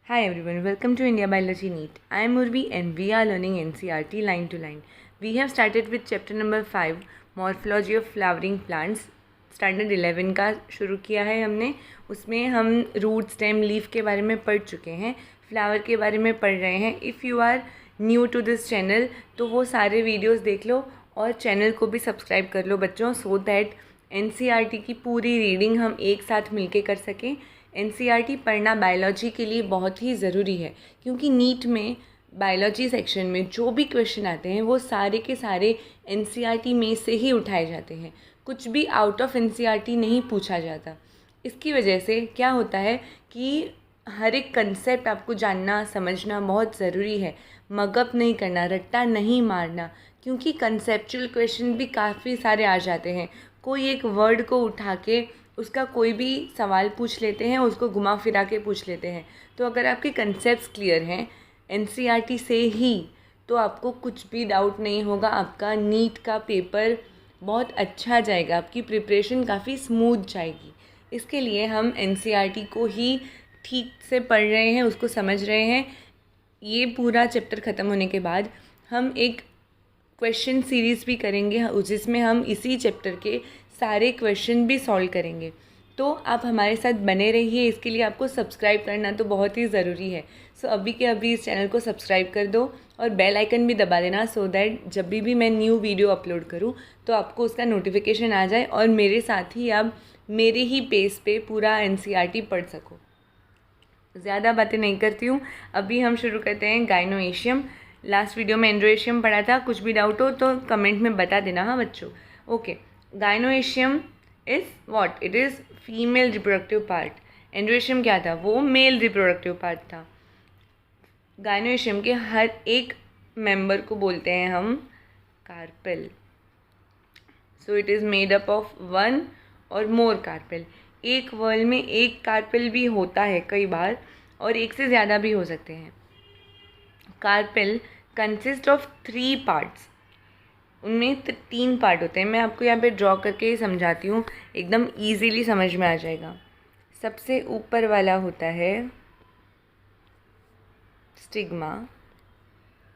Hi everyone, welcome to India Biology NEET. I am Urvi and we are learning NCERT line to line. We have started with chapter number 5, Morphology of Flowering Plants. Standard 11 का शुरू किया है हमने. उसमें हम root, stem, leaf के बारे में पढ़ चुके हैं, फ्लावर के बारे में पढ़ रहे हैं. If you are new to this channel तो वो सारे वीडियोस देख लो और चैनल को भी सब्सक्राइब कर लो बच्चों, सो दैट NCERT की पूरी रीडिंग हम एक साथ मिलके कर सकें. NCERT पढ़ना बायोलॉजी के लिए बहुत ही ज़रूरी है, क्योंकि नीट में बायोलॉजी सेक्शन में जो भी क्वेश्चन आते हैं वो सारे के सारे NCERT में से ही उठाए जाते हैं. कुछ भी आउट ऑफ NCERT नहीं पूछा जाता. इसकी वजह से क्या होता है कि हर एक कंसेप्ट आपको जानना समझना बहुत ज़रूरी है. मगअप नहीं करना, रट्टा नहीं मारना, क्योंकि कंसेप्चुअल क्वेश्चन भी काफ़ी सारे आ जाते हैं. कोई एक वर्ड को उठा के उसका कोई भी सवाल पूछ लेते हैं, उसको घुमा फिरा के पूछ लेते हैं. तो अगर आपके कंसेप्ट्स क्लियर हैं NCERT से ही तो आपको कुछ भी डाउट नहीं होगा. आपका नीट का पेपर बहुत अच्छा जाएगा, आपकी प्रिपरेशन काफ़ी स्मूथ जाएगी. इसके लिए हम NCERT को ही ठीक से पढ़ रहे हैं, उसको समझ रहे हैं. ये पूरा चैप्टर ख़त्म होने के बाद हम एक क्वेश्चन सीरीज़ भी करेंगे, जिसमें हम इसी चैप्टर के सारे क्वेश्चन भी सॉल्व करेंगे. तो आप हमारे साथ बने रहिए. इसके लिए आपको सब्सक्राइब करना तो बहुत ही ज़रूरी है. सो अभी के अभी इस चैनल को सब्सक्राइब कर दो और बेल आइकन भी दबा देना, सो दैट जब भी मैं न्यू वीडियो अपलोड करूँ तो आपको उसका नोटिफिकेशन आ जाए और मेरे साथ ही आप मेरे ही पेस पे पूरा NCERT पढ़ सको. ज़्यादा बातें नहीं करती हूँ, अभी हम शुरू करते हैं. गाइनोएशियम. लास्ट वीडियो में एंड्रोएशियम पढ़ा था. कुछ भी डाउट हो तो कमेंट में बता देना. हाँ बच्चों, okay. Gynoecium is what? It is female reproductive part. Androecium क्या था? वो मेल रिप्रोडक्टिव पार्ट था. गाइनोएशियम के हर एक मेंबर को बोलते हैं हम carpel. So it is made up of one और मोर कार्पेल. एक वर्ल में एक कार्पेल भी होता है कई बार, और एक से ज़्यादा भी हो सकते हैं. Carpel consist of 3 parts. उनमें 3 पार्ट होते हैं. मैं आपको यहाँ पे ड्रॉ करके समझाती हूँ, एकदम ईजीली समझ में आ जाएगा. सबसे ऊपर वाला होता है स्टिग्मा.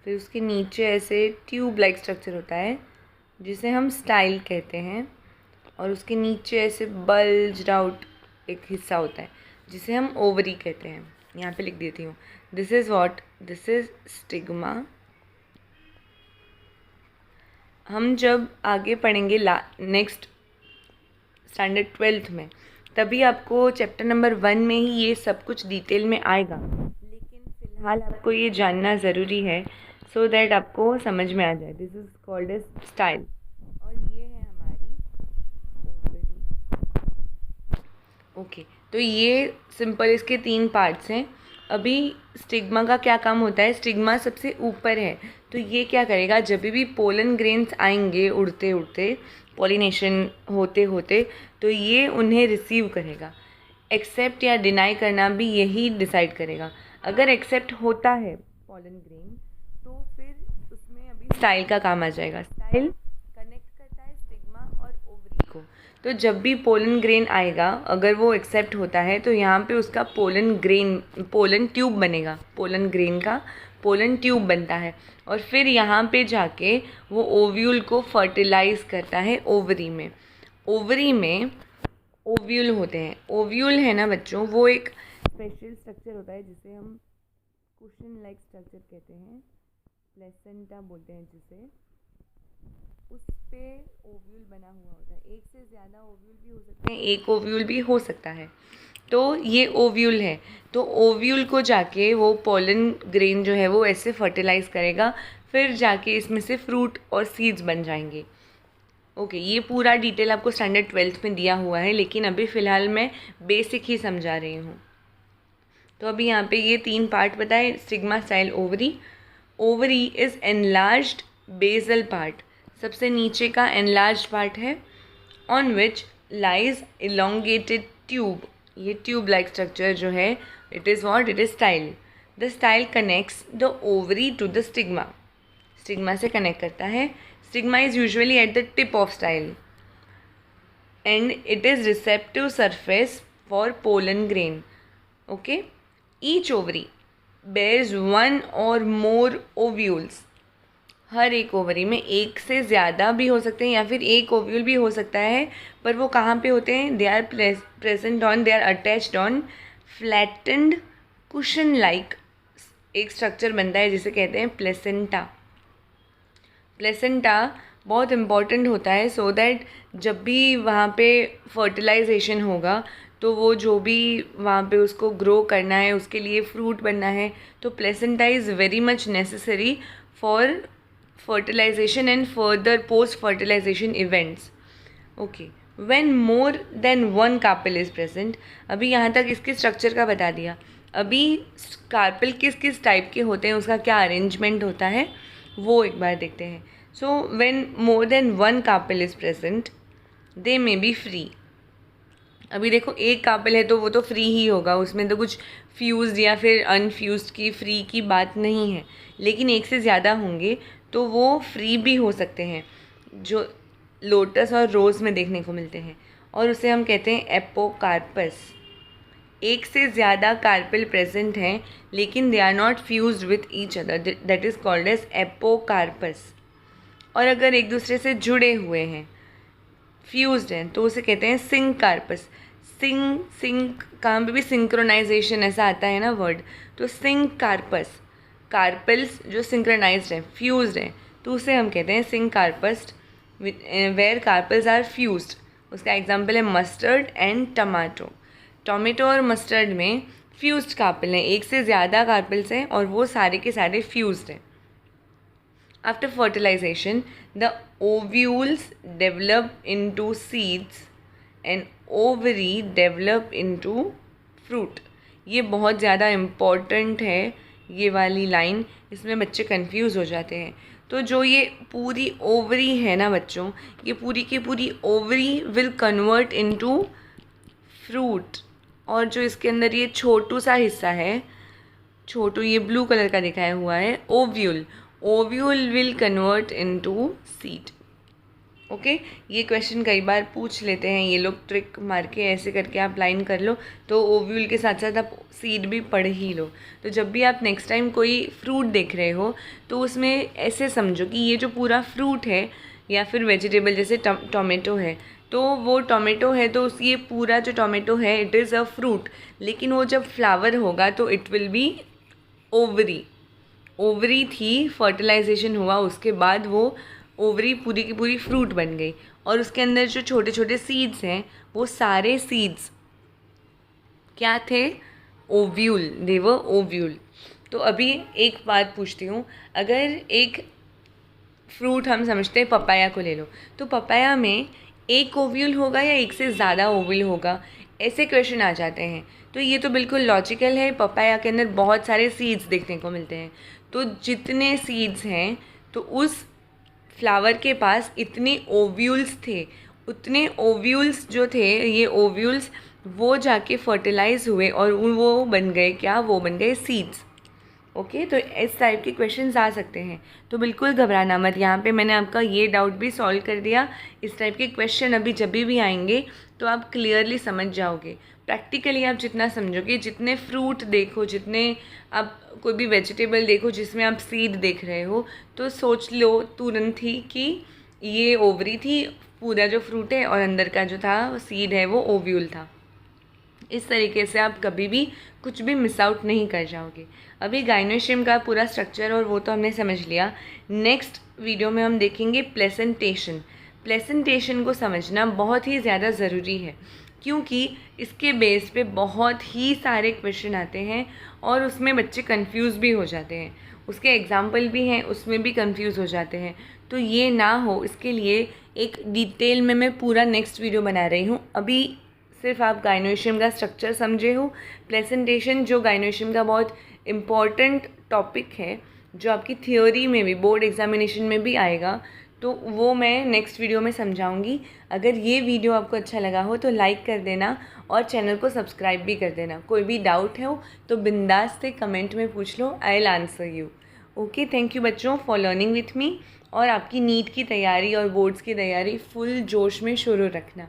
फिर उसके नीचे ऐसे ट्यूब लाइक स्ट्रक्चर होता है जिसे हम स्टाइल कहते हैं, और उसके नीचे ऐसे बल्ज्ड आउट एक हिस्सा होता है जिसे हम ओवरी कहते हैं. यहाँ पे लिख देती हूँ. This is what? This is stigma. हम जब आगे पढ़ेंगे नेक्स्ट स्टैंडर्ड 12th में, तभी आपको चैप्टर नंबर 1 में ही ये सब कुछ डिटेल में आएगा. लेकिन फ़िलहाल आपको ये जानना ज़रूरी है, सो दैट आपको समझ में आ जाए. This is called as style, और ये है हमारी ओवरी. ओके, तो ये सिंपल इसके 3 पार्ट्स हैं. अभी स्टिग्मा का क्या काम होता है? स्टिग्मा सबसे ऊपर है, तो ये क्या करेगा? जब भी पोलन ग्रेन्स आएंगे उड़ते उड़ते, पॉलिनेशन होते होते, तो ये उन्हें रिसीव करेगा. एक्सेप्ट या डिनाई करना भी यही डिसाइड करेगा. अगर एक्सेप्ट होता है पोलन ग्रेन तो फिर उसमें अभी स्टाइल का काम आ जाएगा. स्टाइल कनेक्ट करता है स्टिग्मा और ओवरी को. तो जब भी पोलन ग्रेन आएगा, अगर वो एक्सेप्ट होता है तो यहाँ पे उसका पोलन ट्यूब बनेगा. पोलन ग्रेन का पोलन ट्यूब बनता है, और फिर यहाँ पे जाके वो ओव्यूल को फर्टिलाइज करता है ओवरी में. ओवरी में ओव्यूल होते हैं. ओव्यूल है ना बच्चों, वो एक स्पेशल स्ट्रक्चर होता है जिसे हम कुशन लाइक स्ट्रक्चर कहते हैं, प्लेसेंटा बोलते हैं जिसे. उस पे ओव्यूल बना हुआ होता है. एक से ज़्यादा ओव्यूल भी हो सकते हैं, एक ओव्यूल भी हो सकता है. तो ये ओव्यूल है. तो ओव्यूल को जाके वो पोलन ग्रेन जो है वो ऐसे फर्टिलाइज करेगा, फिर जाके इसमें से फ्रूट और सीड्स बन जाएंगे. ओके, ये पूरा डिटेल आपको स्टैंडर्ड 12th में दिया हुआ है, लेकिन अभी फ़िलहाल मैं बेसिक ही समझा रही हूँ. तो अभी यहाँ पे ये 3 पार्ट बताए: stigma, style, ovary. Ovary is enlarged basal part. सबसे नीचे का एनलार्ज्ड पार्ट है, on which lies elongated tube. ये ट्यूब लाइक स्ट्रक्चर जो है, it is what? It is style. The style connects the ovary to the stigma. Stigma से connect करता है. Stigma is usually at the tip of style and it is receptive surface for pollen grain. Okay. Each ovary bears one और मोर ovules. हर एक ovary में एक से ज़्यादा भी हो सकते हैं या फिर एक ओव्यूल भी हो सकता है, पर वो कहाँ पे होते हैं? They are present on, they are attached on flattened cushion like एक स्ट्रक्चर बनता है जिसे कहते हैं प्लेसेंटा। प्लेसेंटा बहुत इम्पॉर्टेंट होता है सो दैट जब भी वहाँ पे फर्टिलाइजेशन होगा तो वो जो भी वहाँ पे उसको ग्रो करना है, उसके लिए फ्रूट बनना है, तो placenta is very much necessary for fertilization and further post fertilization events. Okay, when more than one carpel is present, अभी यहाँ तक इसके स्ट्रक्चर का बता दिया। अभी कार्पल किस किस टाइप के होते हैं, उसका क्या अरेंजमेंट होता है वो एक बार देखते हैं। So when more than one carpel is present they may be free. अभी देखो एक कार्पल है तो वो तो फ्री ही होगा, उसमें तो कुछ फ्यूज्ड या फिर अनफ्यूज्ड की फ्री की बात नहीं है। लेकिन एक से ज़्यादा होंगे तो वो फ्री भी हो सकते हैं, जो लोटस और रोज़ में देखने को मिलते हैं, और उसे हम कहते हैं एपोकार्पस। एक से ज़्यादा कार्पल प्रेजेंट हैं लेकिन they are not fused with each other, that is called as apocarpous. और अगर एक दूसरे से जुड़े हुए हैं, फ्यूज्ड हैं, तो उसे कहते हैं सिंकार्पस। सिंक कहाँ पे भी सिंक्रोनाइजेशन ऐसा आता है ना वर्ड, तो सिंकार्पस। कार्पल्स जो सिंक्रोनाइज्ड हैं, फ्यूज्ड हैं, तो उसे हम कहते हैं सिंकार्पस वेयर कार्पल्स आर फ्यूज्ड। उसका एग्जांपल है मस्टर्ड एंड टमाटो। टोमेटो और मस्टर्ड में फ्यूज्ड कार्पल हैं, एक से ज़्यादा कार्पल्स हैं और वो सारे के सारे फ्यूज्ड हैं। After fertilization the ovules develop into seeds and ovary develop into fruit. ये बहुत ज़्यादा इम्पॉर्टेंट है ये वाली लाइन, इसमें बच्चे कंफ्यूज हो जाते हैं। तो जो ये पूरी ओवरी है ना बच्चों, ये पूरी की पूरी ovary will convert into fruit, और जो इसके अंदर ये छोटू सा हिस्सा है, छोटू ये ब्लू कलर का दिखाया हुआ है, ovule, ovule will convert into seed. Okay, ये क्वेश्चन कई बार पूछ लेते हैं ये लोग, ट्रिक मार के ऐसे करके आप लाइन कर लो तो ओव्यूल के साथ साथ आप सीड भी पढ़ ही लो। तो जब भी आप नेक्स्ट टाइम कोई फ्रूट देख रहे हो तो उसमें ऐसे समझो कि ये जो पूरा फ्रूट है या फिर वेजिटेबल जैसे टोमेटो है, तो वो टोमेटो है तो ये पूरा जो टोमेटो है इट इज़ अ फ्रूट, लेकिन वो जब फ्लावर होगा तो it will be ovary. Ovary थी, फर्टिलाइजेशन हुआ, उसके बाद वो ओवरी पूरी की पूरी फ्रूट बन गई, और उसके अंदर जो छोटे छोटे सीड्स हैं वो सारे सीड्स क्या थे? ओव्यूल, दे वर ओव्यूल। तो अभी एक बात पूछती हूँ, अगर एक फ्रूट हम समझते हैं पपाया को ले लो, तो पपाया में एक ओव्यूल होगा या एक से ज़्यादा ओव्यूल होगा? ऐसे क्वेश्चन आ जाते हैं। तो ये तो बिल्कुल लॉजिकल है, पपाया के अंदर बहुत सारे सीड्स देखने को मिलते हैं, तो जितने सीड्स हैं तो उस फ्लावर के पास इतने ओव्यूल्स थे, उतने ओव्यूल्स जो थे, ये ओव्यूल्स वो जाके फर्टिलाइज हुए और वो बन गए क्या? वो बन गए सीड्स। ओके, तो इस टाइप के क्वेश्चंस आ सकते हैं, तो बिल्कुल घबराना मत। यहाँ पे मैंने आपका ये डाउट भी सॉल्व कर दिया। इस टाइप के क्वेश्चन अभी जब भी आएंगे तो आप क्लियरली समझ जाओगे। प्रैक्टिकली आप जितना समझोगे, जितने फ्रूट देखो, जितने आप कोई भी वेजिटेबल देखो जिसमें आप सीड देख रहे हो, तो सोच लो तुरंत ही कि ये ओवरी थी, पूरा जो फ्रूट है, और अंदर का जो था सीड है वो ओव्यूल था। इस तरीके से आप कभी भी कुछ भी मिस आउट नहीं कर जाओगे। अभी गाइनोशियम का पूरा स्ट्रक्चर और वो तो हमने समझ लिया। नेक्स्ट वीडियो में हम देखेंगे प्लेसेंटेशन। प्लेसेंटेशन को समझना बहुत ही ज़्यादा ज़रूरी है, क्योंकि इसके बेस पे बहुत ही सारे क्वेश्चन आते हैं और उसमें बच्चे कंफ्यूज भी हो जाते हैं। उसके एग्जाम्पल भी हैं, उसमें भी कंफ्यूज हो जाते हैं। तो ये ना हो, इसके लिए एक डिटेल में मैं पूरा नेक्स्ट वीडियो बना रही हूँ। अभी सिर्फ आप गाइनोशियम का स्ट्रक्चर समझे हो। प्लेसेंटेशन जो गाइनोशियम का बहुत इम्पॉर्टेंट टॉपिक है, जो आपकी थियोरी में भी, बोर्ड एग्जामिनेशन में भी आएगा, तो वो मैं नेक्स्ट वीडियो में समझाऊंगी। अगर ये वीडियो आपको अच्छा लगा हो तो लाइक कर देना और चैनल को सब्सक्राइब भी कर देना। कोई भी डाउट हो तो बिंदास से कमेंट में पूछ लो, I will answer you. Okay, thank you बच्चों फॉर लर्निंग विथ मी। और आपकी नीट की तैयारी और बोर्ड्स की तैयारी फुल जोश में शुरू रखना।